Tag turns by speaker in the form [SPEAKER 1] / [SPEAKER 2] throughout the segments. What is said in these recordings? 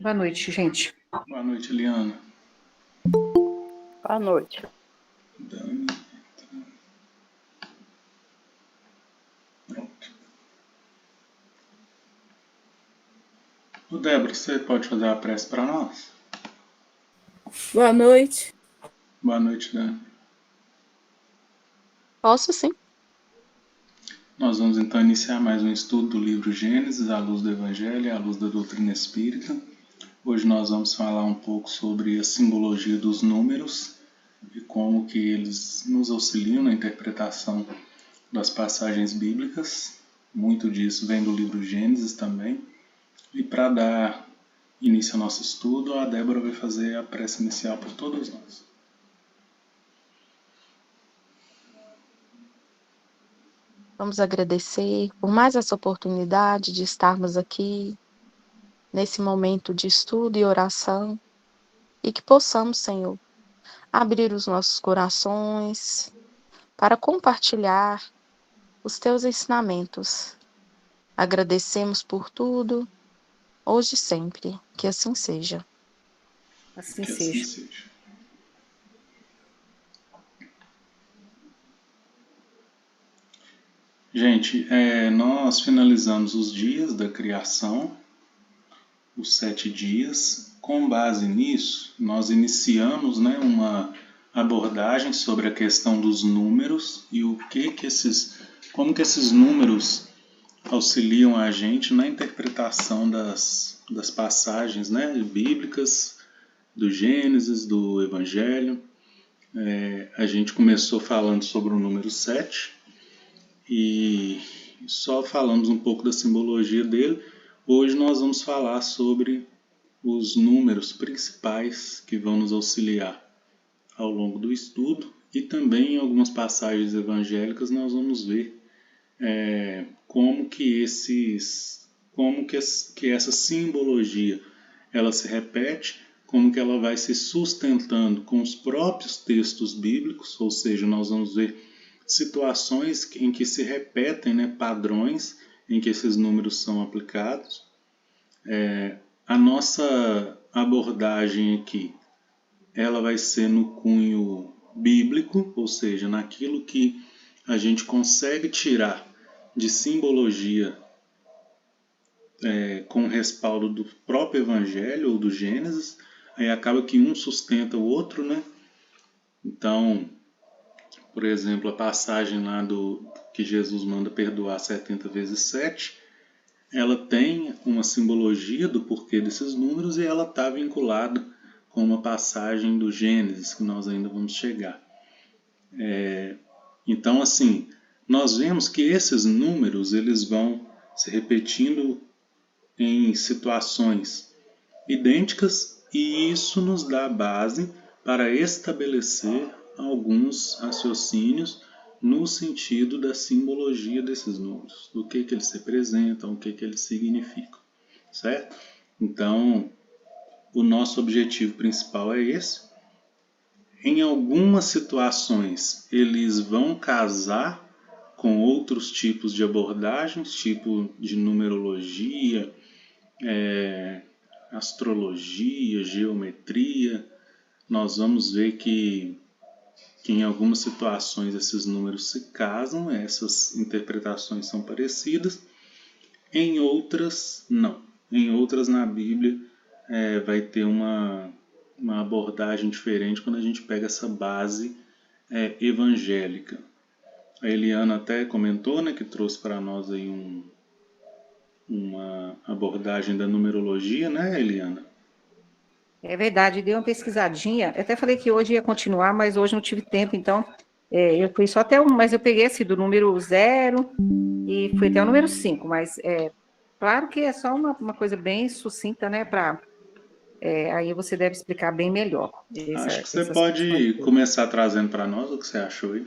[SPEAKER 1] Boa noite, gente.
[SPEAKER 2] Boa noite, Eliana.
[SPEAKER 3] Boa noite.
[SPEAKER 2] Dani. Pronto. Ô, Débora, você pode fazer a prece para nós?
[SPEAKER 4] Boa noite.
[SPEAKER 2] Boa noite, Dani.
[SPEAKER 3] Posso sim.
[SPEAKER 2] Nós vamos então iniciar mais um estudo do livro Gênesis, à luz do Evangelho e à luz da doutrina espírita. Hoje nós vamos falar um pouco sobre a simbologia dos números e como que eles nos auxiliam na interpretação das passagens bíblicas. Muito disso vem do livro Gênesis também. E para dar início ao nosso estudo, a Débora vai fazer a prece inicial por todos nós.
[SPEAKER 3] Vamos agradecer por mais essa oportunidade de estarmos aqui nesse momento de estudo e oração e que possamos, Senhor, abrir os nossos corações para compartilhar os teus ensinamentos. Agradecemos por tudo, hoje e sempre. Que assim seja.
[SPEAKER 1] Assim
[SPEAKER 2] Que
[SPEAKER 1] seja.
[SPEAKER 2] assim seja. Gente, nós finalizamos os dias da criação, os 7 dias. Com base nisso, nós iniciamos, uma abordagem sobre a questão dos números e como que esses números auxiliam a gente na interpretação das passagens, bíblicas, do Gênesis, do Evangelho. A gente começou falando sobre o número 7 e só falamos um pouco da simbologia dele. Hoje nós vamos falar sobre os números principais que vão nos auxiliar ao longo do estudo, e também em algumas passagens evangélicas nós vamos ver como que essa simbologia ela se repete, como que ela vai se sustentando com os próprios textos bíblicos, ou seja, nós vamos ver situações em que se repetem, padrões em que esses números são aplicados. A nossa abordagem aqui, ela vai ser no cunho bíblico, ou seja, naquilo que a gente consegue tirar de simbologia com respaldo do próprio Evangelho ou do Gênesis. Aí acaba que um sustenta o outro, Então, por exemplo, a passagem lá que Jesus manda perdoar 70 vezes 7, ela tem uma simbologia do porquê desses números e ela está vinculada com uma passagem do Gênesis, que nós ainda vamos chegar. Então, assim, nós vemos que esses números eles vão se repetindo em situações idênticas, e isso nos dá base para estabelecer alguns raciocínios no sentido da simbologia desses números, do que eles representam, o que eles significam, certo? Então, o nosso objetivo principal é esse. Em algumas situações, eles vão casar com outros tipos de abordagens, tipo de numerologia, astrologia, geometria. Nós vamos ver que em algumas situações esses números se casam, essas interpretações são parecidas, em outras não. Em outras, na Bíblia, vai ter uma abordagem diferente quando a gente pega essa base evangélica. A Eliana até comentou, que trouxe para nós aí uma abordagem da numerologia, Eliana?
[SPEAKER 1] É verdade, dei uma pesquisadinha. Eu até falei que hoje ia continuar, mas hoje não tive tempo, então eu fui só até mas eu peguei assim, do número 0 e fui até o número 5, mas claro que é só uma coisa bem sucinta, aí você deve explicar bem melhor.
[SPEAKER 2] Acho que você pode começar trazendo para nós o que você achou aí.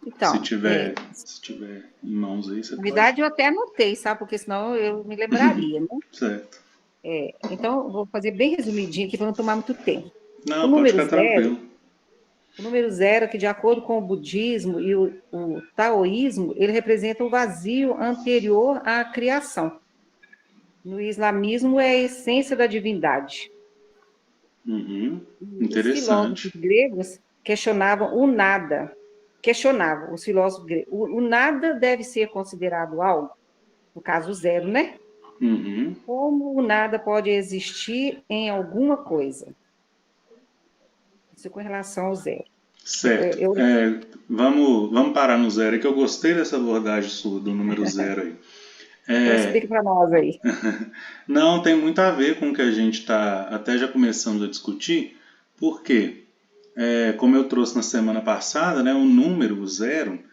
[SPEAKER 1] Então,
[SPEAKER 2] se tiver em mãos aí, você
[SPEAKER 1] na verdade, eu até anotei, sabe? Porque senão eu me lembraria,
[SPEAKER 2] Certo.
[SPEAKER 1] Então, eu vou fazer bem resumidinho aqui para não tomar muito tempo.
[SPEAKER 2] Não, pode ficar tranquilo.
[SPEAKER 1] O número 0, que de acordo com o budismo e o taoísmo, ele representa o vazio anterior à criação. No islamismo é a essência da divindade.
[SPEAKER 2] Uhum.
[SPEAKER 1] Os filósofos
[SPEAKER 2] Interessante.
[SPEAKER 1] gregos questionavam o nada. Questionavam os filósofos gregos. O nada deve ser considerado algo, no caso, o zero, né?
[SPEAKER 2] Uhum.
[SPEAKER 1] Como o nada pode existir em alguma coisa? Isso com relação ao zero.
[SPEAKER 2] Certo. Vamos parar no zero, é que eu gostei dessa abordagem sua, do número zero aí.
[SPEAKER 1] Então, explica para nós aí.
[SPEAKER 2] Não, tem muito a ver com o que a gente está até já começando a discutir, porque, como eu trouxe na semana passada, né, o número, o zero,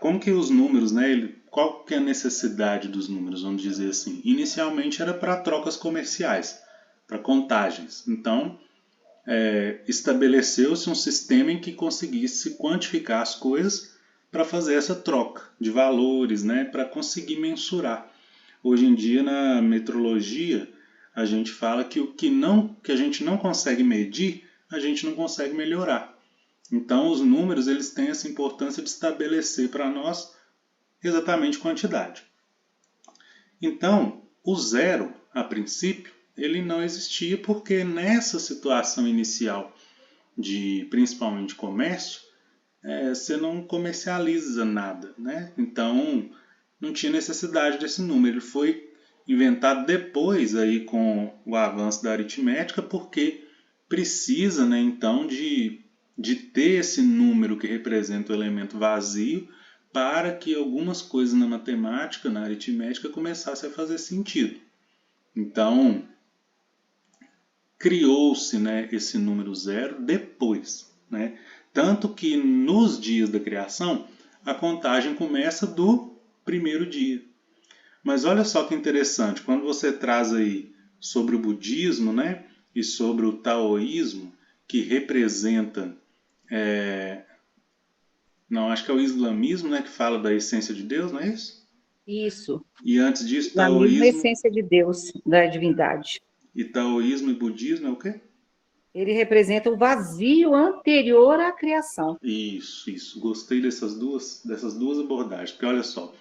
[SPEAKER 2] como que os números, né, qual que é a necessidade dos números, vamos dizer assim? Inicialmente era para trocas comerciais, para contagens. Então, estabeleceu-se um sistema em que conseguisse quantificar as coisas para fazer essa troca de valores, né, para conseguir mensurar. Hoje em dia, na metrologia, a gente fala que o que a gente não consegue medir, a gente não consegue melhorar. Então, os números eles têm essa importância de estabelecer para nós exatamente quantidade. Então, o zero, a princípio, ele não existia porque nessa situação inicial de principalmente comércio, você não comercializa nada, né? Então, não tinha necessidade desse número. Ele foi inventado depois aí com o avanço da aritmética, porque precisa, né, então, de ter esse número que representa o elemento vazio para que algumas coisas na matemática, na aritmética, começassem a fazer sentido. Então, criou-se, né, esse número zero depois, né? Tanto que nos dias da criação, a contagem começa do primeiro dia. Mas olha só que interessante, quando você traz aí sobre o budismo, né, e sobre o taoísmo, que representa, não, acho que é o islamismo, né, que fala da essência de Deus, não é isso?
[SPEAKER 1] Isso.
[SPEAKER 2] E antes disso,
[SPEAKER 1] Na mesma
[SPEAKER 2] taoísmo
[SPEAKER 1] essência de Deus, da divindade.
[SPEAKER 2] e budismo é o quê?
[SPEAKER 1] Ele representa o vazio anterior à criação.
[SPEAKER 2] Isso. Gostei dessas duas abordagens, porque olha só,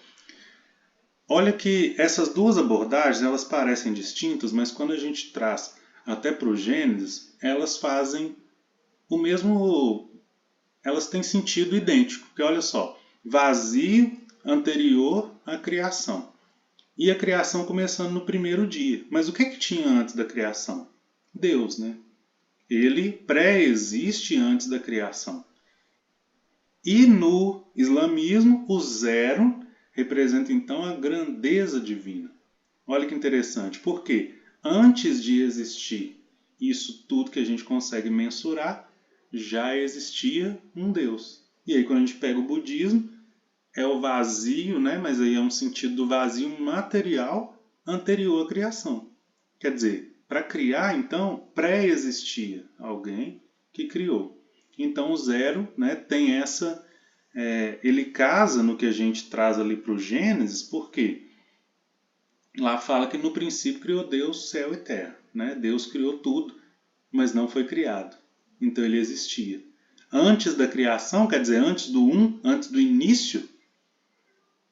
[SPEAKER 2] olha que essas duas abordagens, elas parecem distintas, mas quando a gente traz até para o Gênesis, elas fazem o mesmo, elas têm sentido idêntico, porque olha só, vazio anterior à criação. E a criação começando no primeiro dia. Mas o que tinha antes da criação? Deus, né? Ele pré-existe antes da criação. E no islamismo, o zero representa então a grandeza divina. Olha que interessante, porque antes de existir isso tudo que a gente consegue mensurar, já existia um Deus. E aí quando a gente pega o budismo, é o vazio, né? Mas aí é um sentido do vazio material anterior à criação. Quer dizer, para criar, então, pré-existia alguém que criou. Então o zero, né, tem essa... ele casa no que a gente traz ali para o Gênesis, porque lá fala que no princípio criou Deus céu e terra. Né? Deus criou tudo, mas não foi criado. Então ele existia. Antes da criação, quer dizer, antes do início,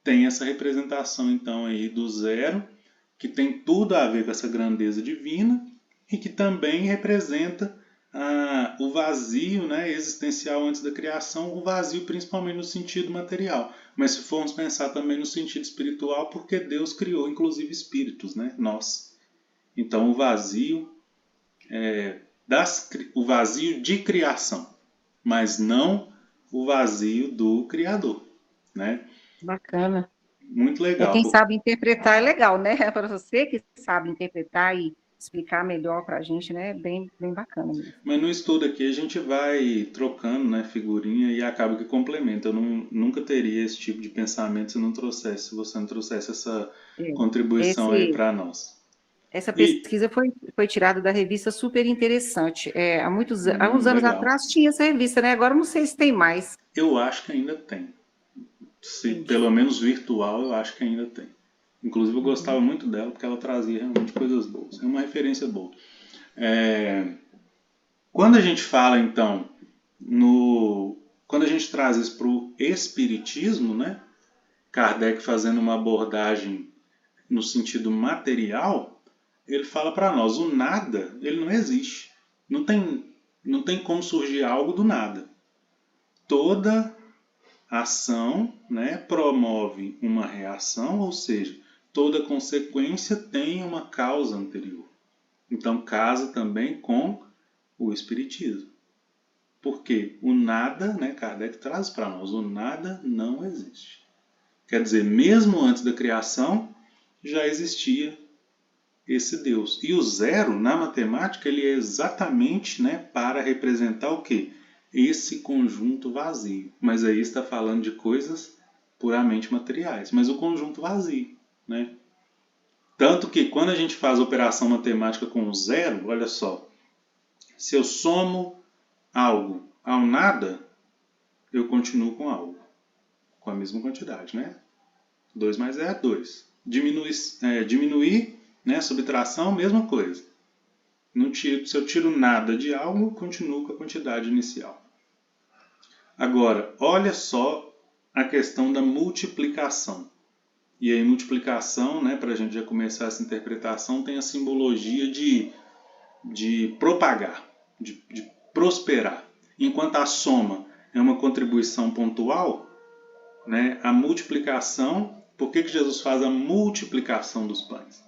[SPEAKER 2] tem essa representação então aí do zero, que tem tudo a ver com essa grandeza divina e que também representa o vazio, né, existencial antes da criação, o vazio principalmente no sentido material. Mas se formos pensar também no sentido espiritual, porque Deus criou inclusive espíritos, né, nós. Então o vazio o vazio de criação, mas não o vazio do Criador, né?
[SPEAKER 1] Bacana.
[SPEAKER 2] Muito
[SPEAKER 1] Quem
[SPEAKER 2] legal.
[SPEAKER 1] sabe interpretar é legal, né? Para você que sabe interpretar e explicar melhor para a gente, né? Bem bacana mesmo.
[SPEAKER 2] Mas no estudo aqui a gente vai trocando, né, figurinha e acaba que complementa. Eu nunca teria esse tipo de pensamento se você não trouxesse essa contribuição aí para nós.
[SPEAKER 1] Essa
[SPEAKER 2] E
[SPEAKER 1] pesquisa foi tirada da revista Super Interessante. Há uns anos
[SPEAKER 2] legal.
[SPEAKER 1] atrás tinha essa revista, né? Agora não sei se tem mais.
[SPEAKER 2] Eu acho que ainda tem. Se pelo menos virtual, eu acho que ainda tem. Inclusive eu gostava muito dela porque ela trazia realmente coisas boas. É uma referência boa. Quando a gente fala então quando a gente traz isso para o espiritismo, né? Kardec fazendo uma abordagem no sentido material, ele fala para nós, o nada, ele não existe. Não tem como surgir algo do nada. Toda ação, né, promove uma reação, ou seja, toda consequência tem uma causa anterior. Então casa também com o Espiritismo. Porque o nada, né, Kardec traz para nós, o nada não existe. Quer dizer, mesmo antes da criação, já existia esse Deus. E o zero, na matemática, ele é exatamente, né, para representar o quê? Esse conjunto vazio. Mas aí está falando de coisas puramente materiais. Mas o conjunto vazio, né? Tanto que quando a gente faz a operação matemática com o zero, olha só, se eu somo algo ao nada, eu continuo com algo, com a mesma quantidade, né? 2 mais 0 é 2. Diminuir, né? Subtração, mesma coisa. Se eu tiro nada de algo, eu continuo com a quantidade inicial. Agora, olha só a questão da multiplicação. E aí, multiplicação, né, para a gente já começar essa interpretação, tem a simbologia de propagar, de prosperar. Enquanto a soma é uma contribuição pontual, né, a multiplicação, por que Jesus faz a multiplicação dos pães?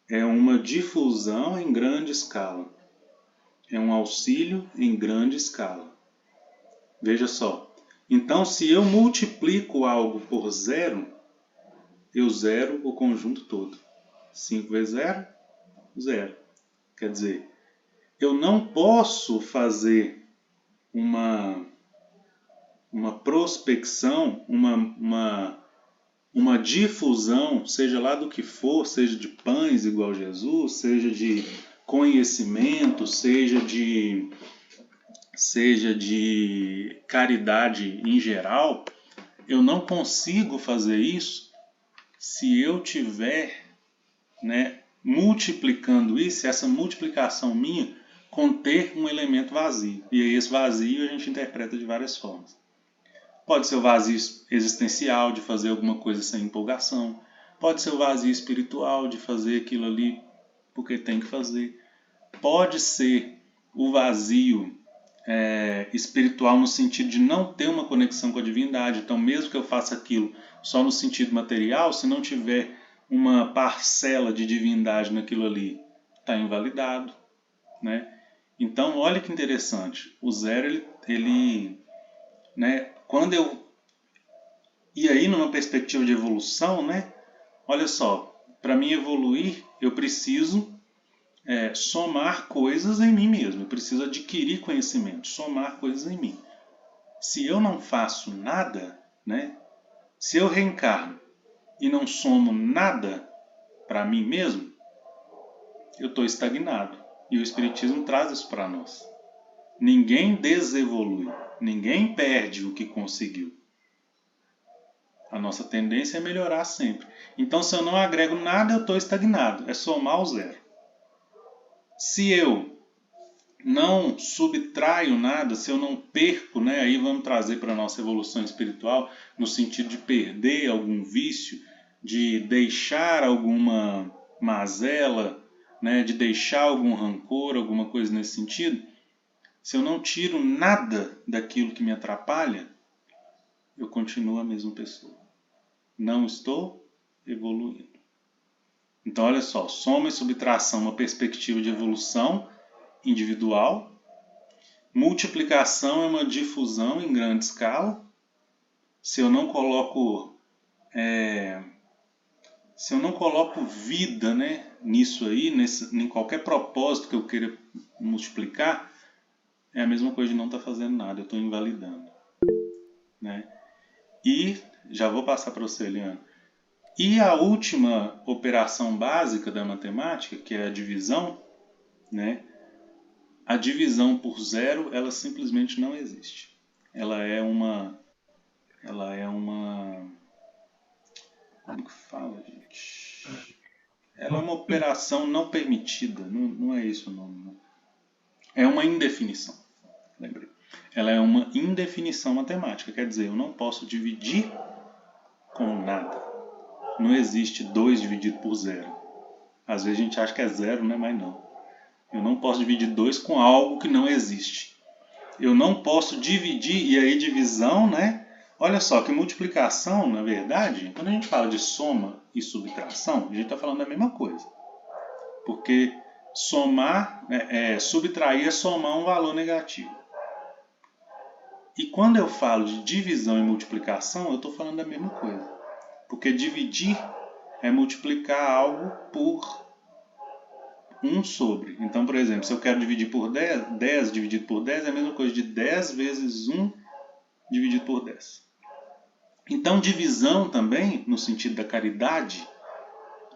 [SPEAKER 2] É uma difusão em grande escala. É um auxílio em grande escala. Veja só. Então, se eu multiplico algo por zero, eu zero o conjunto todo. 5 vezes 0, 0. Quer dizer, eu não posso fazer uma prospecção, uma difusão, seja lá do que for, seja de pães igual Jesus, seja de conhecimento, seja de caridade em geral, eu não consigo fazer isso se eu tiver, né, multiplicando isso, essa multiplicação minha conter um elemento vazio. E aí esse vazio a gente interpreta de várias formas. Pode ser o vazio existencial, de fazer alguma coisa sem empolgação. Pode ser o vazio espiritual, de fazer aquilo ali porque tem que fazer. Pode ser o vazio espiritual no sentido de não ter uma conexão com a divindade. Então, mesmo que eu faça aquilo só no sentido material, se não tiver uma parcela de divindade naquilo ali, está invalidado, né? Então, olha que interessante. O zero, né, quando eu... E aí, numa perspectiva de evolução, né? Olha só, para mim evoluir, eu preciso somar coisas em mim mesmo. Eu preciso adquirir conhecimento, somar coisas em mim. Se eu não faço nada, né? Se eu reencarno e não somo nada para mim mesmo, eu estou estagnado. E o Espiritismo traz isso para nós. Ninguém desevolui, ninguém perde o que conseguiu. A nossa tendência é melhorar sempre. Então, se eu não agrego nada, eu estou estagnado. É somar o zero. Se eu não subtraio nada, se eu não perco, né, aí vamos trazer para a nossa evolução espiritual, no sentido de perder algum vício, de deixar alguma mazela, né, de deixar algum rancor, alguma coisa nesse sentido. Se eu não tiro nada daquilo que me atrapalha, eu continuo a mesma pessoa. Não estou evoluindo. Então, olha só, soma e subtração, uma perspectiva de evolução individual. Multiplicação é uma difusão em grande escala. Se eu não coloco vida, né, nisso aí, em qualquer propósito que eu queira multiplicar, é a mesma coisa de não estar fazendo nada, eu estou invalidando, né? E já vou passar para você, Eliana. E a última operação básica da matemática, que é a divisão, né? A divisão por zero, ela simplesmente não existe. Ela é uma como que fala, gente? Ela é uma operação não permitida, não é isso o nome. Não. É uma indefinição, lembrei. Ela é uma indefinição matemática, quer dizer, eu não posso dividir com nada. Não existe 2 dividido por zero. Às vezes a gente acha que é zero, né? Mas não. Eu não posso dividir 2 com algo que não existe. Eu não posso dividir, e aí divisão, né? Olha só, que multiplicação, na verdade, quando a gente fala de soma e subtração, a gente está falando da mesma coisa. Porque somar, subtrair é somar um valor negativo. E quando eu falo de divisão e multiplicação, eu estou falando da mesma coisa. Porque dividir é multiplicar algo por 1 sobre. Então, por exemplo, se eu quero dividir por 10, 10 dividido por 10 é a mesma coisa de 10 vezes 1 dividido por 10. Então, divisão também, no sentido da caridade,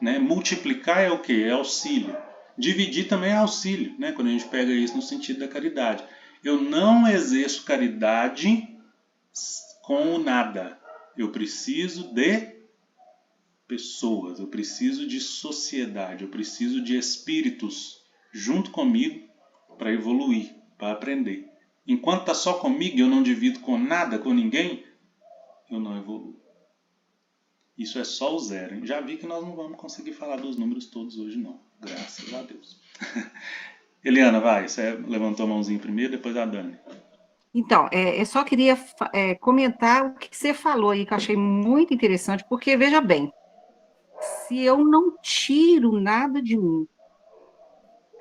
[SPEAKER 2] né? Multiplicar é o quê? É auxílio. Dividir também é auxílio, né? Quando a gente pega isso no sentido da caridade. Eu não exerço caridade com o nada. Eu preciso de pessoas, eu preciso de sociedade, eu preciso de espíritos junto comigo para evoluir, para aprender. Enquanto está só comigo e eu não divido com nada, com ninguém, eu não evoluo. Isso é só o zero. Hein? Já vi que nós não vamos conseguir falar dos números todos hoje não. Graças a Deus. Eliana, vai. Você levantou a mãozinha primeiro, depois a Dani.
[SPEAKER 1] Então, eu só queria comentar o que você falou aí, que eu achei muito interessante, porque, veja bem, se eu não tiro nada de mim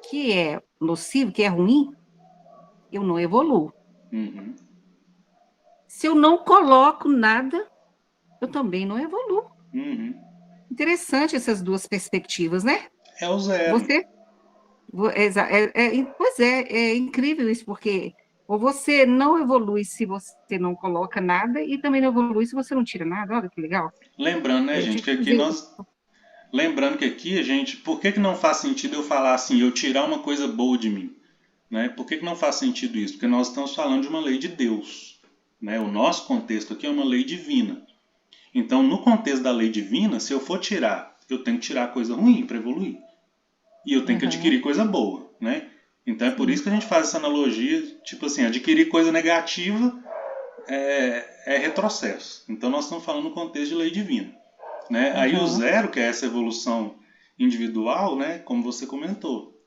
[SPEAKER 1] que é nocivo, que é ruim, eu não evoluo.
[SPEAKER 2] Uhum.
[SPEAKER 1] Se eu não coloco nada, eu também não evoluo.
[SPEAKER 2] Uhum.
[SPEAKER 1] Interessante essas duas perspectivas, né?
[SPEAKER 2] É o zero.
[SPEAKER 1] Pois é incrível isso, porque ou você não evolui se você não coloca nada, e também não evolui se você não tira nada. Olha que legal.
[SPEAKER 2] Lembrando, né,
[SPEAKER 1] Eu
[SPEAKER 2] gente,
[SPEAKER 1] tive
[SPEAKER 2] que
[SPEAKER 1] que
[SPEAKER 2] aqui
[SPEAKER 1] fazer
[SPEAKER 2] nós... Lembrando que aqui a gente... Por que não faz sentido eu falar assim, eu tirar uma coisa boa de mim? Né? Por que não faz sentido isso? Porque nós estamos falando de uma lei de Deus. Né? O nosso contexto aqui é uma lei divina. Então, no contexto da lei divina, se eu for tirar, eu tenho que tirar coisa ruim para evoluir. E eu tenho que adquirir coisa boa. Né? Então, é por isso que a gente faz essa analogia, tipo assim, adquirir coisa negativa é retrocesso. Então, nós estamos falando no contexto de lei divina. Né? Aí o zero, que é essa evolução individual, né? Como você comentou,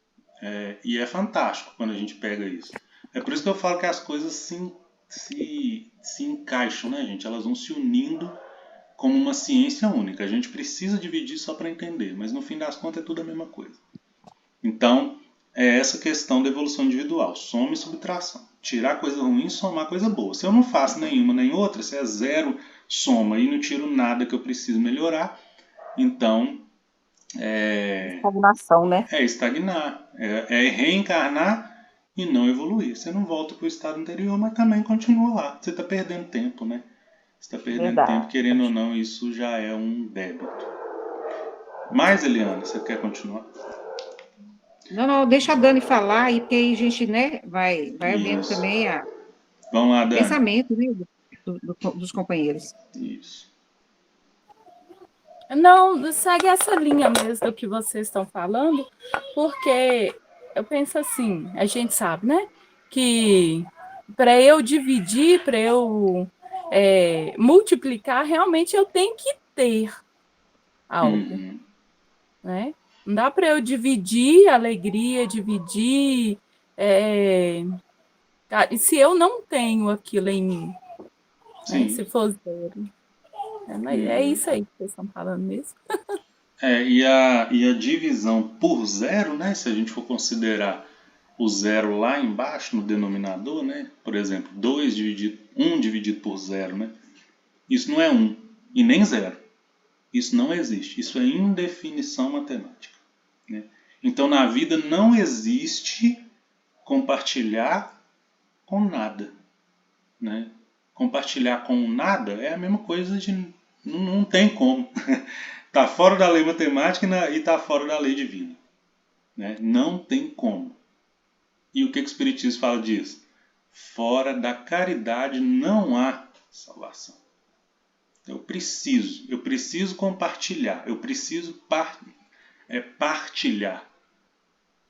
[SPEAKER 2] e é fantástico quando a gente pega isso. É por isso que eu falo que as coisas se encaixam, né, gente? Elas vão se unindo como uma ciência única. A gente precisa dividir só para entender, mas no fim das contas é tudo a mesma coisa. Então, é essa questão da evolução individual. Soma e subtração. Tirar coisa ruim e somar coisa boa. Se eu não faço nenhuma nem outra, se é zero soma e não tiro nada que eu preciso melhorar, então
[SPEAKER 1] estagnação, né?
[SPEAKER 2] é estagnar, é reencarnar e não evoluir. Você não volta para o estado anterior, mas também continua lá. Você está perdendo tempo, né? Você está perdendo tempo,
[SPEAKER 1] Verdade.
[SPEAKER 2] querendo ou não, isso já é um débito. Mas, Eliana, você quer continuar?
[SPEAKER 1] Não, deixa a Dani falar, aí, porque aí a gente, né, vai vendo
[SPEAKER 2] Isso.
[SPEAKER 1] também
[SPEAKER 2] Vamos lá,
[SPEAKER 1] o
[SPEAKER 2] Dani.
[SPEAKER 1] pensamento, né, dos companheiros.
[SPEAKER 2] Isso.
[SPEAKER 4] Não, segue essa linha mesmo do que vocês estão falando, porque eu penso assim, a gente sabe, né? Que para eu dividir, para eu multiplicar, realmente eu tenho que ter algo, né? Não dá para eu dividir alegria, dividir. Se eu não tenho aquilo em mim, né? Se for zero. Mas é isso aí que vocês estão falando mesmo.
[SPEAKER 2] E a divisão por zero, né? Se a gente for considerar o zero lá embaixo no denominador, né? Por exemplo, 1 dividido por zero, né? Isso não é 1 e nem zero. Isso não existe. Isso é indefinição matemática. Né? Então, na vida não existe compartilhar com nada. Né? Compartilhar com nada é a mesma coisa de... Não tem como. Está fora da lei matemática e está fora da lei divina. Né? Não tem como. E o que o Espiritismo fala disso? Fora da caridade não há salvação. Eu preciso compartilhar, eu preciso partilhar.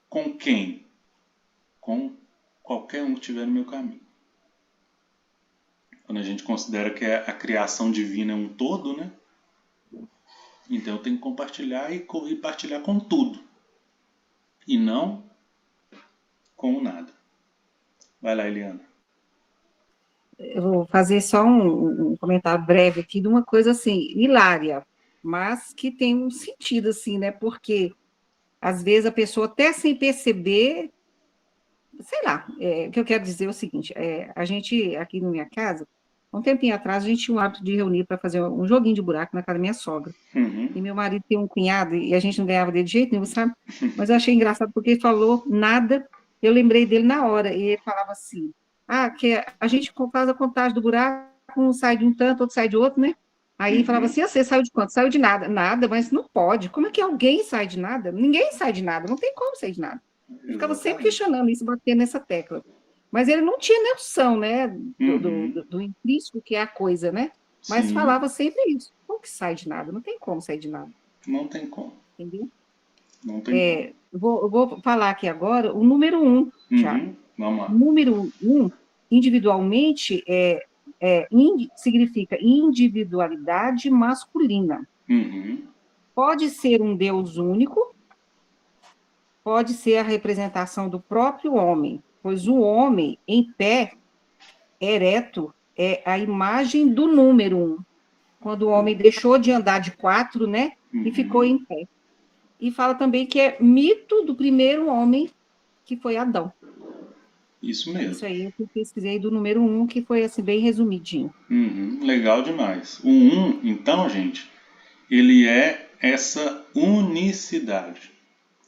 [SPEAKER 2] Com quem? Com qualquer um que estiver no meu caminho. Quando a gente considera que a criação divina é um todo, né? Então eu tenho que compartilhar e partilhar com tudo. E não com nada. Vai lá, Eliana.
[SPEAKER 1] Eu vou fazer só um comentário breve aqui de uma coisa assim, hilária, mas que tem um sentido, assim, né? Porque às vezes a pessoa, até sem perceber, sei lá, o que eu quero dizer é o seguinte: a gente, aqui na minha casa, um tempinho atrás, a gente tinha o hábito de reunir para fazer um joguinho de buraco na casa da minha sogra.
[SPEAKER 2] Uhum.
[SPEAKER 1] E meu marido tem um cunhado, e a gente não ganhava dele de jeito nenhum, sabe? Mas eu achei engraçado porque ele falou nada, eu lembrei dele na hora, e ele falava assim: que a gente faz a contagem do buraco, um sai de um tanto, outro sai de outro, né? Aí ele falava
[SPEAKER 2] Uhum.
[SPEAKER 1] assim: você saiu de quanto? Saiu de nada. Nada, mas não pode. Como é que alguém sai de nada? Ninguém sai de nada, não tem como sair de nada. Eu ficava sempre
[SPEAKER 2] Exatamente.
[SPEAKER 1] questionando isso, batendo nessa tecla. Mas ele não tinha noção, né,
[SPEAKER 2] Uhum.
[SPEAKER 1] do intrínseco que é a coisa, né? Mas
[SPEAKER 2] Sim,
[SPEAKER 1] falava sempre isso. Como que sai de nada? Não tem como sair de nada,
[SPEAKER 2] não tem como.
[SPEAKER 1] entendeu?
[SPEAKER 2] Não tem como.
[SPEAKER 1] Eu vou falar aqui agora o número um, já.
[SPEAKER 2] Uhum. Vamos lá.
[SPEAKER 1] Número um, individualmente, significa individualidade masculina.
[SPEAKER 2] Uhum.
[SPEAKER 1] Pode ser um Deus único, pode ser a representação do próprio homem, pois o homem, em pé, ereto, é a imagem do número um. Quando o homem deixou de andar de quatro, né, e ficou
[SPEAKER 2] Uhum.
[SPEAKER 1] em pé. E fala também que é mito do primeiro homem, que foi Adão.
[SPEAKER 2] Isso mesmo.
[SPEAKER 1] Isso aí eu pesquisei do número um, que foi assim, bem resumidinho.
[SPEAKER 2] Uhum. Legal demais. O um, então, gente, ele é essa unicidade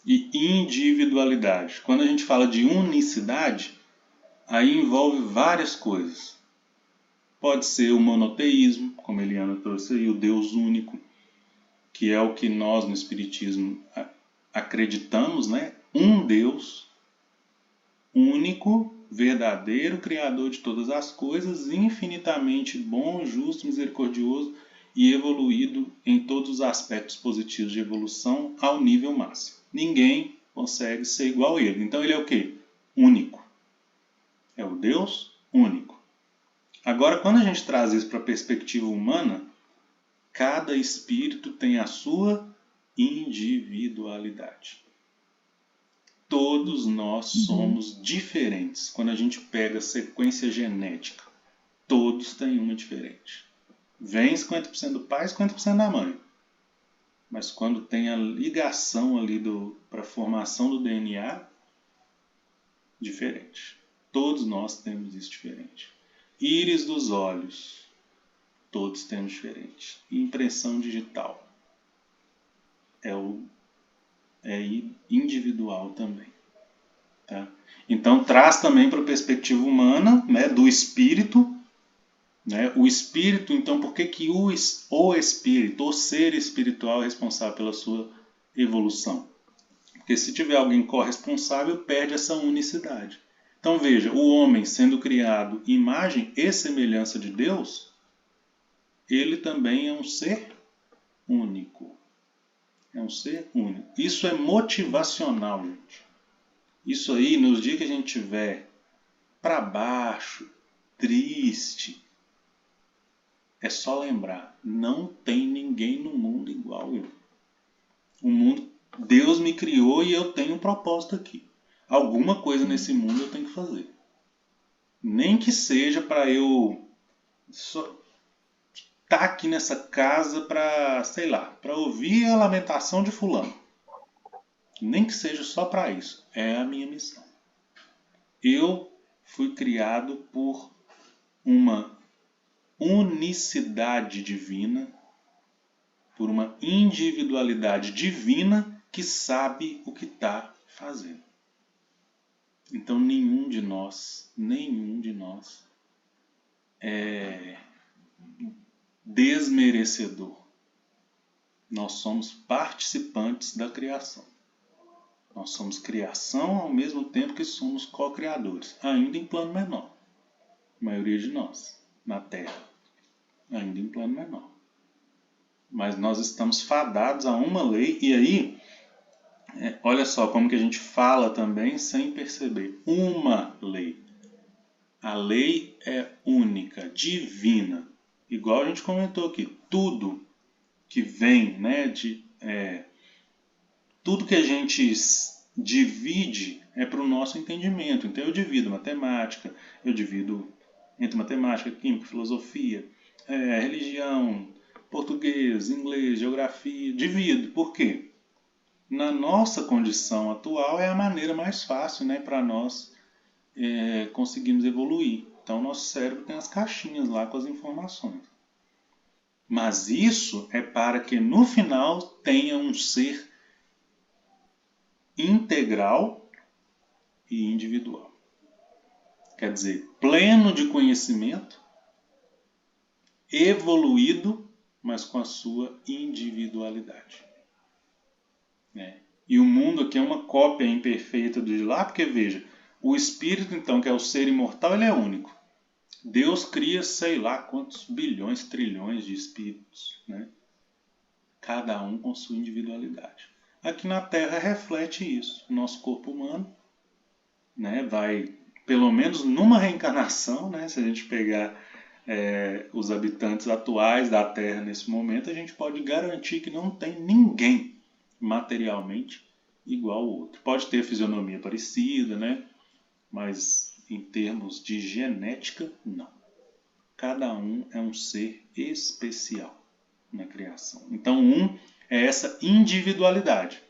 [SPEAKER 2] e individualidade. Quando a gente fala de unicidade, aí envolve várias coisas. Pode ser o monoteísmo, como a Eliana trouxe aí, o Deus único, que é o que nós no Espiritismo acreditamos, né? Um Deus único, verdadeiro, criador de todas as coisas, infinitamente bom, justo, misericordioso e evoluído em todos os aspectos positivos de evolução ao nível máximo. Ninguém consegue ser igual a ele. Então ele é o quê? Único. É o Deus único. Agora, quando a gente traz isso para a perspectiva humana, cada espírito tem a sua individualidade. Todos nós
[SPEAKER 1] Uhum.
[SPEAKER 2] somos diferentes. Quando a gente pega a sequência genética, todos têm uma diferente. Vem 50% do pai e 50% da mãe. Mas quando tem a ligação ali para a formação do DNA, diferente. Todos nós temos isso diferente. Íris dos olhos, todos temos diferente. E impressão digital é individual também. Tá? Então traz também para a perspectiva humana, né, do espírito, né? O espírito, então, por que o espírito, o ser espiritual é responsável pela sua evolução? Porque se tiver alguém corresponsável, perde essa unicidade. Então veja, o homem sendo criado imagem e semelhança de Deus, ele também é um ser único. É um ser único. Isso é motivacional, gente. Isso aí, nos dias que a gente tiver para baixo, triste, é só lembrar, não tem ninguém no mundo igual eu. O mundo, Deus me criou e eu tenho um propósito aqui. Alguma coisa nesse mundo eu tenho que fazer. Nem que seja para eu estar aqui nessa casa para, sei lá, para ouvir a lamentação de fulano. Nem que seja só para isso. É a minha missão. Eu fui criado por uma unicidade divina, por uma individualidade divina que sabe o que está fazendo. Então nenhum de nós é desmerecedor. Nós somos participantes da criação. Nós somos criação ao mesmo tempo que somos co-criadores, ainda em plano menor. A maioria de nós, na Terra, ainda em plano menor. Mas nós estamos fadados a uma lei, e aí, olha só como que a gente fala também sem perceber. Uma lei. A lei é única, divina. Igual a gente comentou aqui, tudo que vem, né, tudo que a gente divide é para o nosso entendimento. Então eu divido matemática, eu divido entre matemática, química, filosofia, religião, português, inglês, geografia, divido. Por quê? Na nossa condição atual é a maneira mais fácil, né, para nós conseguirmos evoluir. Então nosso cérebro tem as caixinhas lá com as informações. Mas isso é para que no final tenha um ser integral e individual. Quer dizer, pleno de conhecimento, evoluído, mas com a sua individualidade. E o mundo aqui é uma cópia imperfeita do de lá, porque veja, o espírito, então, que é o ser imortal, ele é único. Deus cria, sei lá, quantos bilhões, trilhões de espíritos, né? Cada um com sua individualidade. Aqui na Terra reflete isso. O nosso corpo humano, né, vai, pelo menos numa reencarnação, né, se a gente pegar os habitantes atuais da Terra nesse momento, a gente pode garantir que não tem ninguém materialmente igual ao outro. Pode ter fisionomia parecida, né, mas em termos de genética, não. Cada um é um ser especial na criação. Então, é essa individualidade.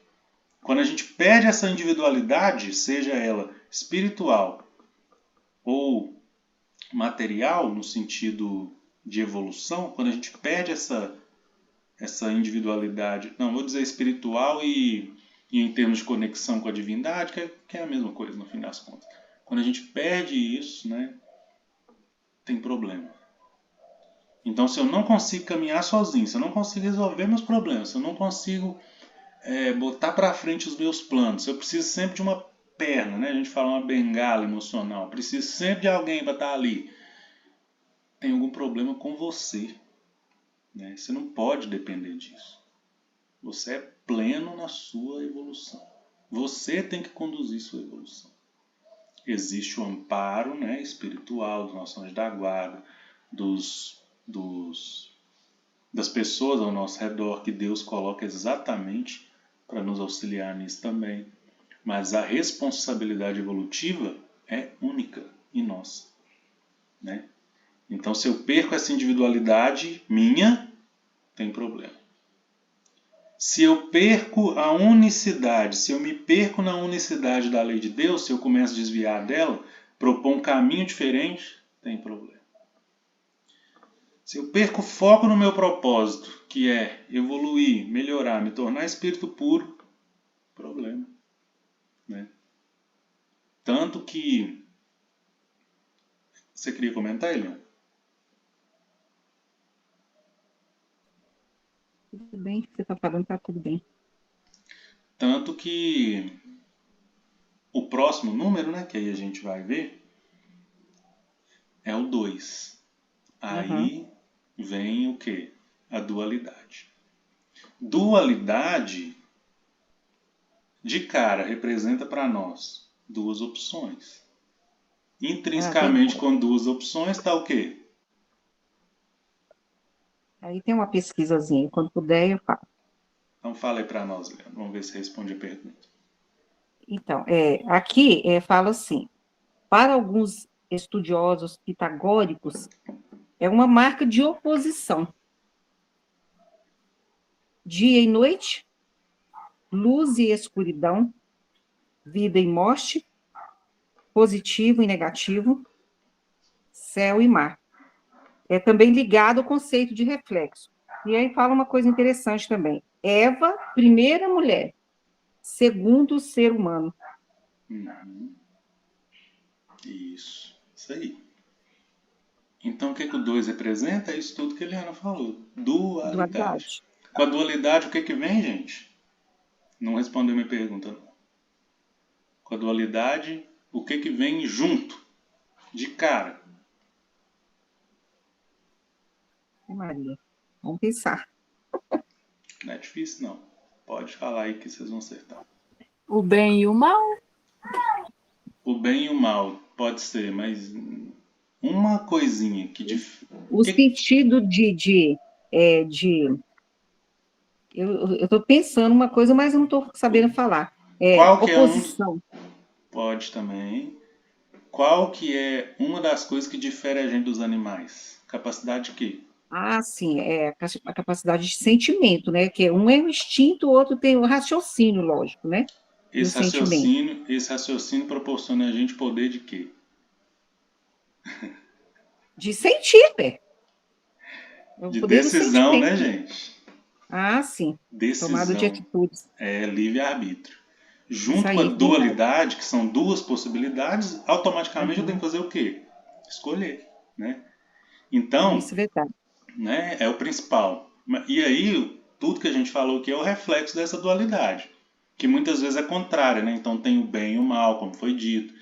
[SPEAKER 2] Quando a gente perde essa individualidade, seja ela espiritual ou material, no sentido de evolução, quando a gente perde essa individualidade, não, vou dizer espiritual e em termos de conexão com a divindade, que é a mesma coisa no fim das contas. Quando a gente perde isso, né, tem problema. Então, se eu não consigo caminhar sozinho, se eu não consigo resolver meus problemas, se eu não consigo botar para frente os meus planos, se eu preciso sempre de uma perna, né, a gente fala uma bengala emocional, preciso sempre de alguém para estar ali, tem algum problema com você. Né? Você não pode depender disso. Você é pleno na sua evolução. Você tem que conduzir sua evolução. Existe o amparo, né, espiritual dos nossos anjos da guarda, das pessoas ao nosso redor, que Deus coloca exatamente para nos auxiliar nisso também. Mas a responsabilidade evolutiva é única e nossa. Né? Então, se eu perco essa individualidade minha, tem problema. Se eu perco a unicidade, se eu me perco na unicidade da lei de Deus, se eu começo a desviar dela, propor um caminho diferente, tem problema. Se eu perco o foco no meu propósito, que é evoluir, melhorar, me tornar espírito puro, problema. Né? Tanto que... Você queria comentar, Eliane?
[SPEAKER 1] Tudo bem, o que você está falando está tudo bem.
[SPEAKER 2] Tanto que o próximo número, né, que aí a gente vai ver, é o 2. Aí vem o quê? A dualidade. Dualidade, de cara, representa para nós duas opções. Intrinsecamente com duas opções está o quê?
[SPEAKER 1] Aí tem uma pesquisazinha, quando puder eu falo.
[SPEAKER 2] Então fala aí para nós, Leandro. Vamos ver se responde a pergunta.
[SPEAKER 1] Então, aqui fala assim, para alguns estudiosos pitagóricos, é uma marca de oposição. Dia e noite, luz e escuridão, vida e morte, positivo e negativo, céu e mar. É também ligado ao conceito de reflexo. E aí fala uma coisa interessante também. Eva, primeira mulher, segundo ser humano.
[SPEAKER 2] Isso aí. Então o que o 2 representa? É isso tudo que a Eliana falou. Dualidade. Com a dualidade, o que vem, gente? Não respondeu minha pergunta, não. Com a dualidade, o que vem junto? De cara.
[SPEAKER 1] Maria, vamos pensar.
[SPEAKER 2] Não é difícil, não. Pode falar aí que vocês vão acertar.
[SPEAKER 4] O bem e o mal?
[SPEAKER 2] O bem e o mal, pode ser, mas uma coisinha que...
[SPEAKER 1] O sentido de Eu estou pensando uma coisa, mas eu não estou sabendo falar.
[SPEAKER 2] Qual que é
[SPEAKER 1] Oposição.
[SPEAKER 2] Pode também. Qual que é uma das coisas que difere a gente dos animais? Capacidade de quê?
[SPEAKER 1] Ah, sim, a capacidade de sentimento, né? Que um é o instinto, o outro tem o raciocínio, lógico, né? E o sentimento.
[SPEAKER 2] Esse raciocínio proporciona a gente poder de quê?
[SPEAKER 1] De sentir, né? É o
[SPEAKER 2] De
[SPEAKER 1] poder do
[SPEAKER 2] decisão, né,
[SPEAKER 1] sentimento.
[SPEAKER 2] gente?
[SPEAKER 1] Ah, sim. Tomada de
[SPEAKER 2] Decisão
[SPEAKER 1] atitudes.
[SPEAKER 2] é livre-arbítrio.
[SPEAKER 1] Isso
[SPEAKER 2] Junto com a
[SPEAKER 1] aí, verdade.
[SPEAKER 2] dualidade, que são duas possibilidades, automaticamente eu tenho
[SPEAKER 1] Uhum,
[SPEAKER 2] que fazer o quê? Escolher, né? Então,
[SPEAKER 1] isso, verdade.
[SPEAKER 2] né, é o principal. E aí, tudo que a gente falou aqui é o reflexo dessa dualidade, que muitas vezes é contrária, né? Então tem o bem e o mal, como foi dito,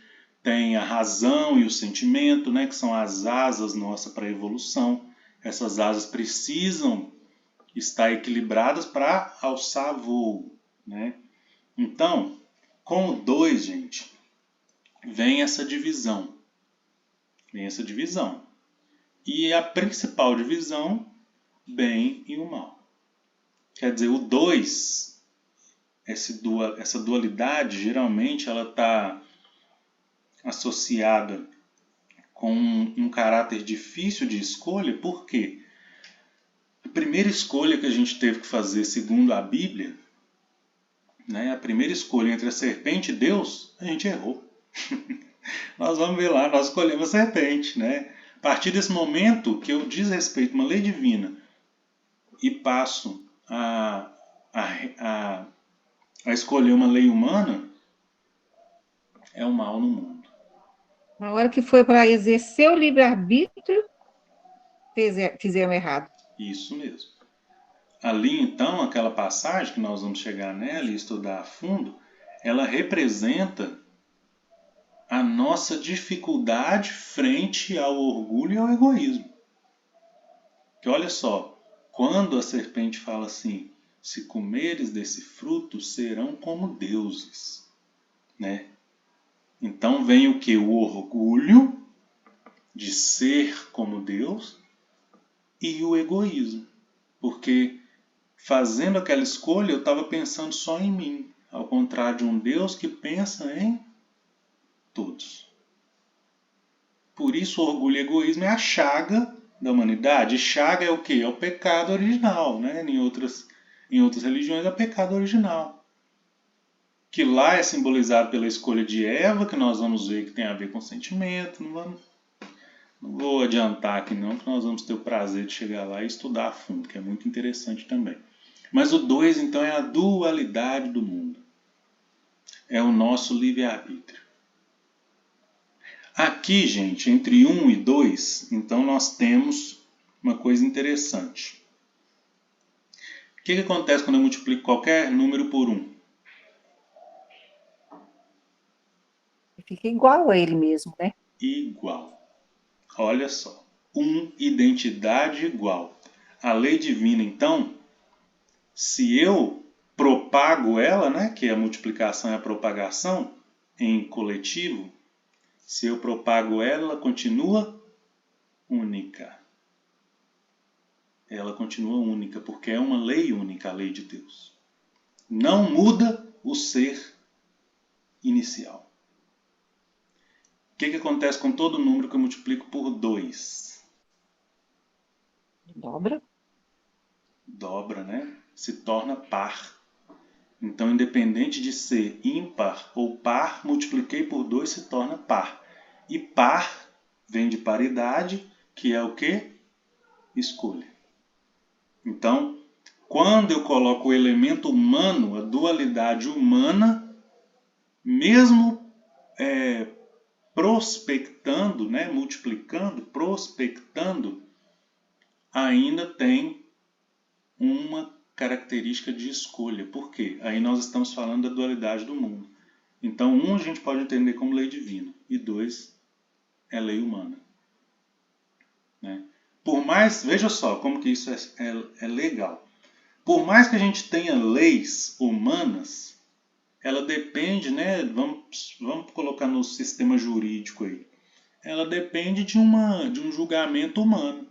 [SPEAKER 2] tem a razão e o sentimento, né, que são as asas nossas para a evolução. Essas asas precisam estar equilibradas para alçar voo, né? Então, com o 2, gente, vem essa divisão. Vem essa divisão. E a principal divisão, bem e o mal. Quer dizer, o 2, essa dualidade, geralmente ela está associada com um caráter difícil de escolha, por quê? A primeira escolha que a gente teve que fazer, segundo a Bíblia, né, a primeira escolha entre a serpente e Deus, a gente errou. Nós vamos ver lá, nós escolhemos a serpente, né? A partir desse momento que eu desrespeito uma lei divina e passo a escolher uma lei humana, é o mal no mundo.
[SPEAKER 1] Na hora que foi para exercer o livre-arbítrio, fizemos errado.
[SPEAKER 2] Isso mesmo. Ali, então, aquela passagem que nós vamos chegar nela e estudar a fundo, ela representa a nossa dificuldade frente ao orgulho e ao egoísmo. Que olha só, quando a serpente fala assim, se comeres desse fruto, serão como deuses, né? Então vem o que? O orgulho de ser como Deus e o egoísmo. Porque fazendo aquela escolha eu estava pensando só em mim, ao contrário de um Deus que pensa em todos. Por isso o orgulho e o egoísmo é a chaga da humanidade. E chaga é o quê? É o pecado original, né? Em outras religiões é o pecado original. Que lá é simbolizado pela escolha de Eva, que nós vamos ver que tem a ver com sentimento. Não vou adiantar aqui não, que nós vamos ter o prazer de chegar lá e estudar a fundo, que é muito interessante também. Mas o 2, então, é a dualidade do mundo. É o nosso livre-arbítrio. Aqui, gente, entre 1 e 2, então nós temos uma coisa interessante. O que acontece quando eu multiplico qualquer número por 1?
[SPEAKER 1] Fica igual a ele mesmo, né?
[SPEAKER 2] Igual. Olha só. Identidade igual. A lei divina, então, se eu propago ela, né, que a multiplicação é a propagação em coletivo, se eu propago ela continua única. Ela continua única, porque é uma lei única, a lei de Deus. Não muda o ser inicial. O que acontece com todo número que eu multiplico por 2?
[SPEAKER 1] Dobra.
[SPEAKER 2] Dobra, né? Se torna par. Então, independente de ser ímpar ou par, multipliquei por 2 se torna par. E par vem de paridade, que é o quê? Escolha. Então, quando eu coloco o elemento humano, a dualidade humana, mesmo prospectando, né, multiplicando, prospectando, ainda tem uma característica de escolha. Por quê? Aí nós estamos falando da dualidade do mundo. Então, 1 a gente pode entender como lei divina e 2 é lei humana. Né? Por mais, veja só como que isso é legal. Por mais que a gente tenha leis humanas, ela depende, né? Vamos colocar no sistema jurídico aí. Ela depende de um julgamento humano.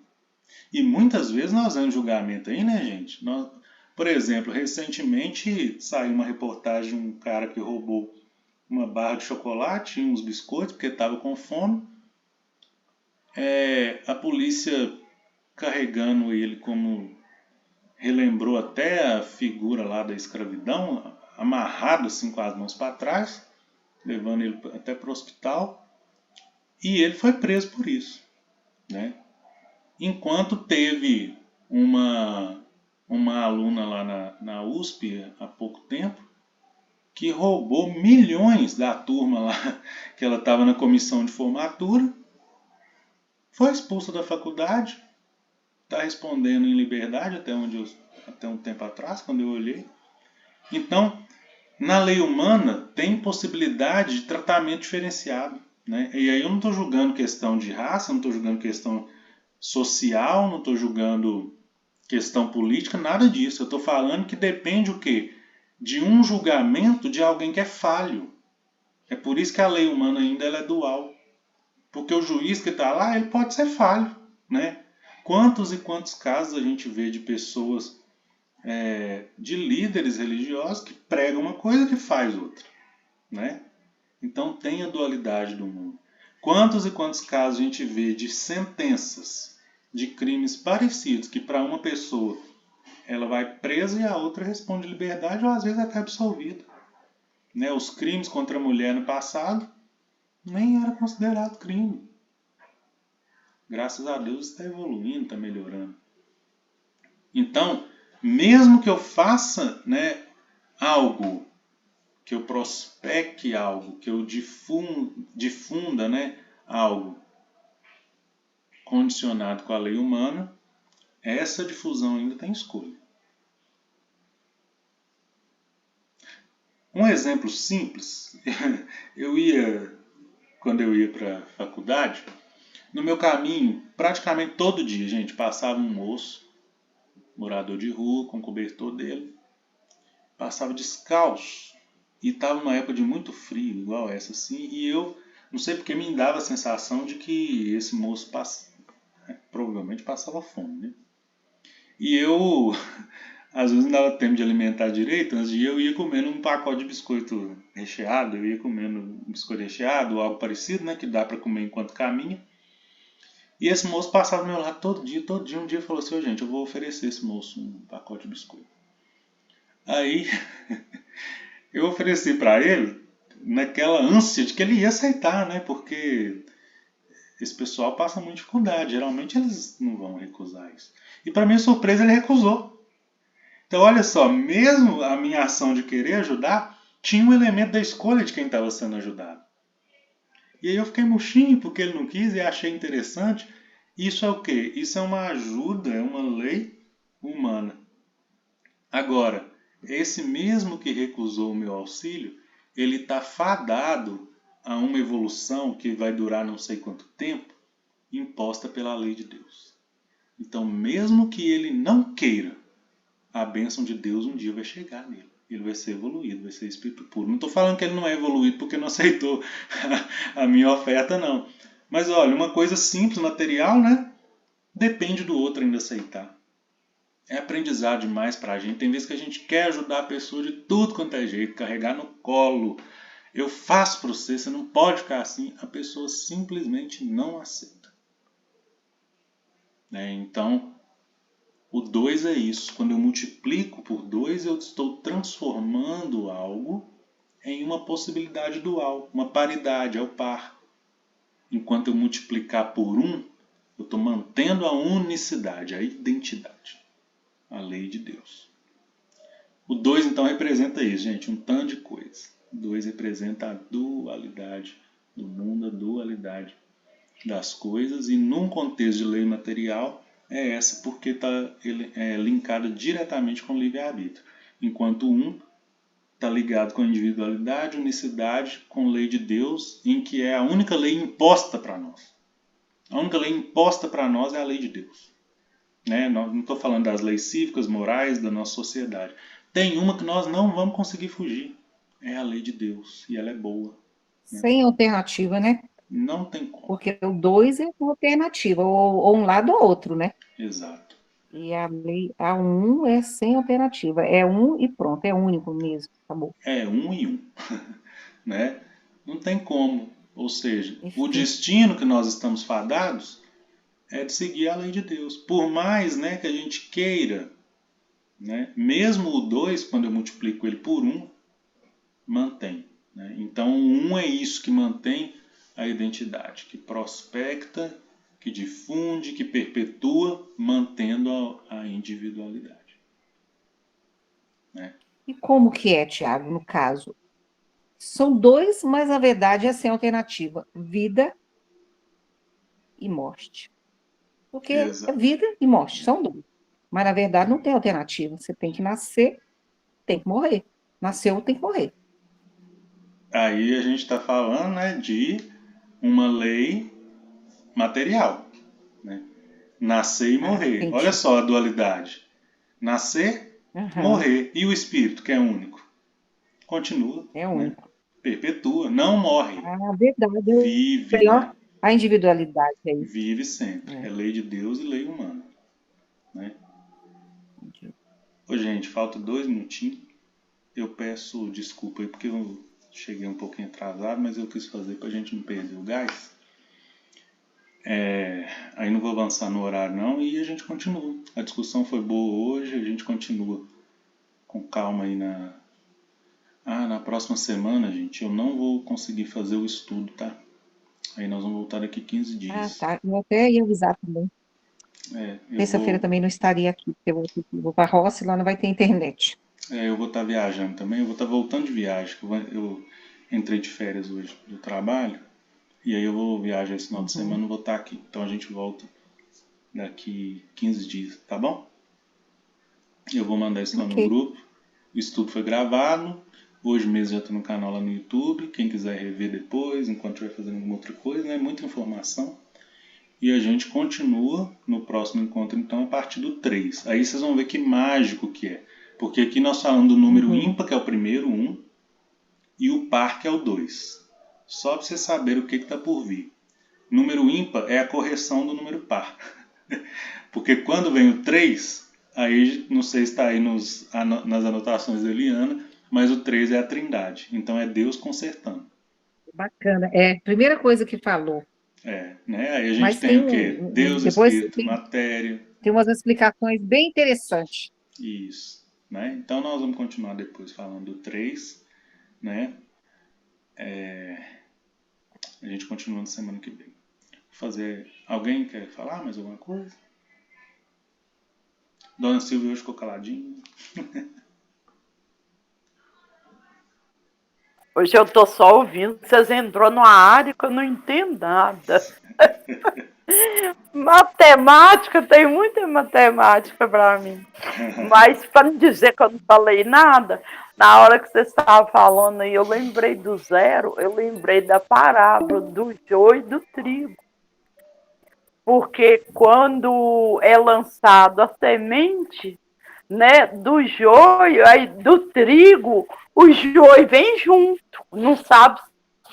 [SPEAKER 2] E muitas vezes nós vemos julgamento aí, né, gente? Por exemplo, recentemente saiu uma reportagem de um cara que roubou uma barra de chocolate e uns biscoitos porque estava com fome. A polícia carregando ele como relembrou até a figura lá da escravidão, amarrado assim com as mãos para trás, levando ele até para o hospital, e ele foi preso por isso, né? Enquanto teve uma aluna lá na USP há pouco tempo que roubou milhões da turma lá, que ela estava na comissão de formatura, foi expulsa da faculdade, está respondendo em liberdade até um tempo atrás, quando eu olhei. Então, na lei humana tem possibilidade de tratamento diferenciado, né? E aí eu não estou julgando questão de raça, não estou julgando questão social, não estou julgando questão política, nada disso. Eu estou falando que depende o quê? De um julgamento de alguém que é falho. É por isso que a lei humana ainda ela é dual. Porque o juiz que está lá, ele pode ser falho, né? Quantos e quantos casos a gente vê de pessoas, de líderes religiosos que pregam uma coisa que faz outra, né? Então tem a dualidade do mundo. Quantos e quantos casos a gente vê de sentenças de crimes parecidos, que para uma pessoa ela vai presa e a outra responde liberdade ou às vezes até absolvida, né? Os crimes contra a mulher no passado nem era considerado crime. Graças a Deus está evoluindo, está melhorando. Então, mesmo que eu faça, né, algo, que eu prospecte algo, que eu difunda, né, algo condicionado com a lei humana, essa difusão ainda tem escolha. Um exemplo simples, quando eu ia para a faculdade, no meu caminho, praticamente todo dia, gente, passava um moço, morador de rua, com o cobertor dele, passava descalço, e estava numa época de muito frio, igual essa assim, e eu não sei porque me dava a sensação de que esse moço provavelmente passava fome, né? E eu, às vezes não dava tempo de alimentar direito, antes de ir eu ia comendo um pacote de biscoito recheado, eu ia comendo um biscoito recheado ou algo parecido, né, que dá para comer enquanto caminha. E esse moço passava do meu lado todo dia. Um dia falou assim: gente, eu vou oferecer esse moço um pacote de biscoito. Aí eu ofereci para ele naquela ânsia de que ele ia aceitar, né? Porque esse pessoal passa muita dificuldade. Geralmente eles não vão recusar isso. E para minha surpresa ele recusou. Então olha só, mesmo a minha ação de querer ajudar tinha um elemento da escolha de quem estava sendo ajudado. E aí eu fiquei murchinho porque ele não quis e achei interessante. Isso é o quê? Isso é uma ajuda, é uma lei humana. Agora, esse mesmo que recusou o meu auxílio, ele está fadado a uma evolução que vai durar não sei quanto tempo, imposta pela lei de Deus. Então, mesmo que ele não queira, a bênção de Deus um dia vai chegar nele. Ele vai ser evoluído, vai ser espírito puro. Não estou falando que ele não é evoluído porque não aceitou a minha oferta, não. Mas olha, uma coisa simples, material, né? Depende do outro ainda aceitar. É aprendizado demais pra gente. Tem vezes que a gente quer ajudar a pessoa de tudo quanto é jeito, carregar no colo. Eu faço para você não pode ficar assim. A pessoa simplesmente não aceita. Então, o 2 é isso. Quando eu multiplico por 2, eu estou transformando algo em uma possibilidade dual, uma paridade, é o par. Enquanto eu multiplicar por 1, eu estou mantendo a unicidade, a identidade, a lei de Deus. O 2 então representa isso, gente, um tanto de coisa. O 2 representa a dualidade do mundo, a dualidade das coisas, e num contexto de lei material, é essa porque está linkada diretamente com o livre-arbítrio. Enquanto um está ligado com a individualidade, unicidade, com a lei de Deus, em que é a única lei imposta para nós. A única lei imposta para nós é a lei de Deus. Não estou falando das leis cívicas, morais da nossa sociedade. Tem uma que nós não vamos conseguir fugir. É a lei de Deus. E ela é boa.
[SPEAKER 1] Sem alternativa, né?
[SPEAKER 2] Não tem como.
[SPEAKER 1] Porque o 2 é uma alternativa, ou um lado ou outro, né?
[SPEAKER 2] Exato.
[SPEAKER 1] E a lei A1 é sem alternativa. É um e pronto, é único mesmo. Acabou.
[SPEAKER 2] É um e um, né? Não tem como. Ou seja, o
[SPEAKER 1] Perfeito.
[SPEAKER 2] destino que nós estamos fadados é de seguir a lei de Deus. Por mais, né, que a gente queira, né, mesmo o 2, quando eu multiplico ele por um, mantém. Né? Então, o 1 é isso que mantém a identidade, que prospecta, que difunde, que perpetua, mantendo a individualidade. Né?
[SPEAKER 1] E como que é, Tiago, no caso? São dois, mas a verdade é sem alternativa: vida e morte. Porque é
[SPEAKER 2] Exato.
[SPEAKER 1] vida e morte, são dois. Mas na verdade não tem alternativa. Você tem que nascer, tem que morrer. Nasceu, tem que morrer.
[SPEAKER 2] Aí a gente está falando, né, de uma lei material. Né? Nascer e
[SPEAKER 1] Ah,
[SPEAKER 2] morrer. Olha
[SPEAKER 1] entendi.
[SPEAKER 2] só a dualidade. Nascer,
[SPEAKER 1] Aham,
[SPEAKER 2] morrer. E o espírito, que é único? Continua,
[SPEAKER 1] é
[SPEAKER 2] né?
[SPEAKER 1] único.
[SPEAKER 2] Perpetua, não morre.
[SPEAKER 1] Ah, a verdade
[SPEAKER 2] Vive,
[SPEAKER 1] é ó,
[SPEAKER 2] né?
[SPEAKER 1] a individualidade aí.
[SPEAKER 2] Vive sempre. É
[SPEAKER 1] É,
[SPEAKER 2] lei de Deus e lei humana. Né?
[SPEAKER 1] entendi.
[SPEAKER 2] Ô, gente, falta 2 minutinhos. Eu peço desculpa aí porque eu cheguei um pouquinho atrasado, mas eu quis fazer pra gente não perder o gás. Aí não vou avançar no horário não e a gente continua. A discussão foi boa hoje, a gente continua com calma aí na próxima semana, gente, eu não vou conseguir fazer o estudo, tá? Aí nós vamos voltar daqui 15
[SPEAKER 1] Ah,
[SPEAKER 2] dias.
[SPEAKER 1] tá. Eu até ia avisar também.
[SPEAKER 2] Eu
[SPEAKER 1] Terça-feira
[SPEAKER 2] vou,
[SPEAKER 1] também não estaria aqui, porque eu vou para a roça e lá não vai ter internet.
[SPEAKER 2] eu vou estar viajando também, eu vou estar voltando de viagem, eu entrei de férias hoje do trabalho, e aí eu vou viajar esse final de
[SPEAKER 1] Uhum.
[SPEAKER 2] semana, não vou estar aqui. Então a gente volta daqui 15 dias, tá bom? Eu vou mandar isso lá no
[SPEAKER 1] Ok.
[SPEAKER 2] grupo. O estudo foi gravado. Hoje mesmo já está no canal lá no YouTube. Quem quiser rever depois, enquanto estiver fazendo alguma outra coisa, né? Muita informação. E a gente continua no próximo encontro, então, a partir do 3. Aí vocês vão ver que mágico que é. Porque aqui nós falamos do número
[SPEAKER 1] Uhum.
[SPEAKER 2] ímpar, que é o primeiro, 1, e o par, que é o 2. Só para vocês saberem o que está por vir. Número ímpar é a correção do número par. Porque quando vem o 3, aí não sei se está aí nas anotações da Eliana, mas o 3 é a trindade. Então é Deus consertando.
[SPEAKER 1] Bacana. É, primeira coisa que falou.
[SPEAKER 2] Né? Aí a gente
[SPEAKER 1] Mas
[SPEAKER 2] tem
[SPEAKER 1] tem
[SPEAKER 2] o quê? Deus,
[SPEAKER 1] depois
[SPEAKER 2] Espírito,
[SPEAKER 1] tem,
[SPEAKER 2] matéria.
[SPEAKER 1] tem umas explicações bem interessantes.
[SPEAKER 2] Isso. Né? Então nós vamos continuar depois falando do 3. Né? A gente continua na semana que vem. Fazer. Alguém quer falar mais alguma coisa? Dona Silvia hoje ficou caladinha.
[SPEAKER 5] Hoje eu tô só ouvindo, vocês entrou numa área que eu não entendo nada. Matemática, tem muita matemática para mim. Mas para não dizer que eu não falei nada, na hora que você estava falando aí, eu lembrei do zero, eu lembrei da parábola do joio e do trigo. Porque quando é lançado a semente, né, do joio, aí do trigo, o joio vem junto, não sabe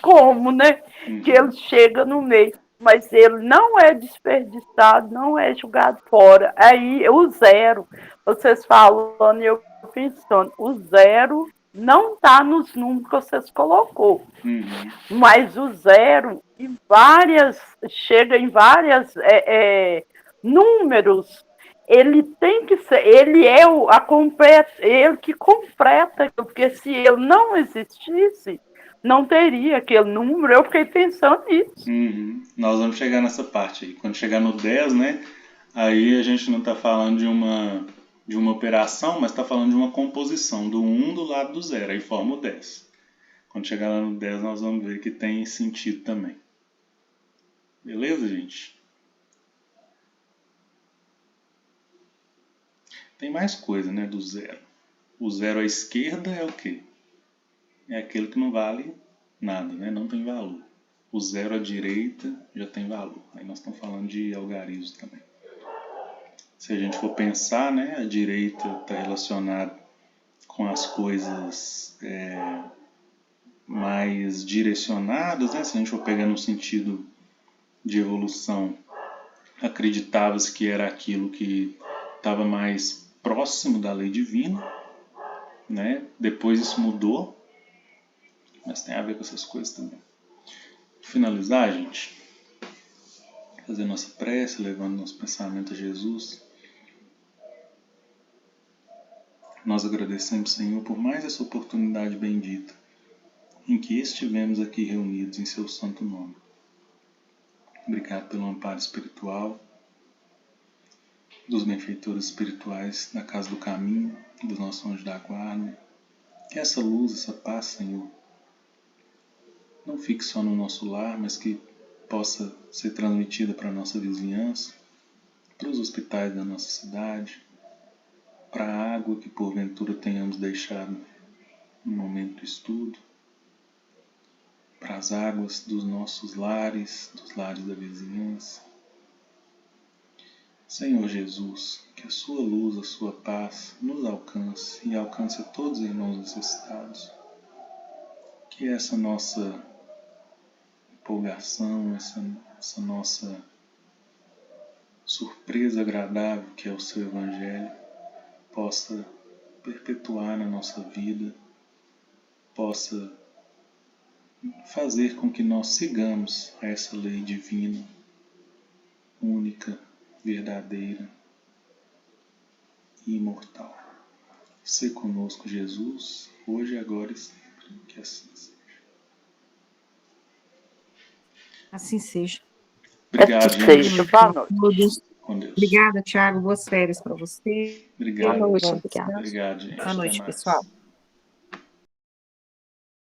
[SPEAKER 5] como, né, que ele chega no meio, mas ele não é desperdiçado, não é jogado fora. Aí o zero, vocês falando e eu pensando, o zero não está nos números que vocês colocou, mas o zero chega em várias números. Ele tem que ser, ele é ele que completa, porque se ele não existisse, não teria aquele número. Eu fiquei pensando nisso.
[SPEAKER 2] Nós vamos chegar nessa parte aí. Quando chegar no 10, né? Aí a gente não está falando de uma operação, mas está falando de uma composição do 1 do lado do 0. Aí forma o 10. Quando chegar lá no 10, nós vamos ver que tem sentido também. Beleza, gente? Tem mais coisa, né, do 0. O 0 à esquerda é o quê? É aquele que não vale nada, né? Não tem valor. O 0 à direita já tem valor. Aí nós estamos falando de algarismos também. Se a gente for pensar, né, a direita está relacionada com as coisas mais direcionadas, né? Se a gente for pegar no sentido de evolução, acreditava-se que era aquilo que estava mais próximo da lei divina, né? Depois isso mudou, mas tem a ver com essas coisas também. Finalizar, gente, fazer nossa prece, levando nosso pensamento a Jesus. Nós agradecemos, Senhor, por mais essa oportunidade bendita em que estivemos aqui reunidos em seu santo nome. Obrigado pelo amparo espiritual, dos benfeitores espirituais da Casa do Caminho, dos nossos anjos da guarda. Que essa luz, essa paz, Senhor, não fique só no nosso lar, mas que possa ser transmitida para a nossa vizinhança, para os hospitais da nossa cidade, para a água que porventura tenhamos deixado no momento do estudo, para as águas dos nossos lares, dos lares da vizinhança. Senhor Jesus, que a sua luz, a sua paz nos alcance e alcance a todos os irmãos necessitados. Que essa nossa empolgação, essa nossa surpresa agradável que é o seu Evangelho, possa perpetuar na nossa vida, possa fazer com que nós sigamos essa lei divina, única, verdadeira e imortal. Sê conosco, Jesus, hoje, agora e sempre. Que assim seja.
[SPEAKER 1] Assim seja.
[SPEAKER 2] Obrigado,
[SPEAKER 5] Assim seja.
[SPEAKER 2] gente.
[SPEAKER 5] Boa noite.
[SPEAKER 1] Todos.
[SPEAKER 2] Com Deus.
[SPEAKER 1] Obrigada, Tiago. Boas férias para você.
[SPEAKER 3] Boa
[SPEAKER 2] Obrigado.
[SPEAKER 3] noite,
[SPEAKER 1] Bom
[SPEAKER 3] obrigada.
[SPEAKER 2] Obrigado, gente.
[SPEAKER 1] Boa
[SPEAKER 2] Até
[SPEAKER 1] noite,
[SPEAKER 2] mais.
[SPEAKER 1] pessoal.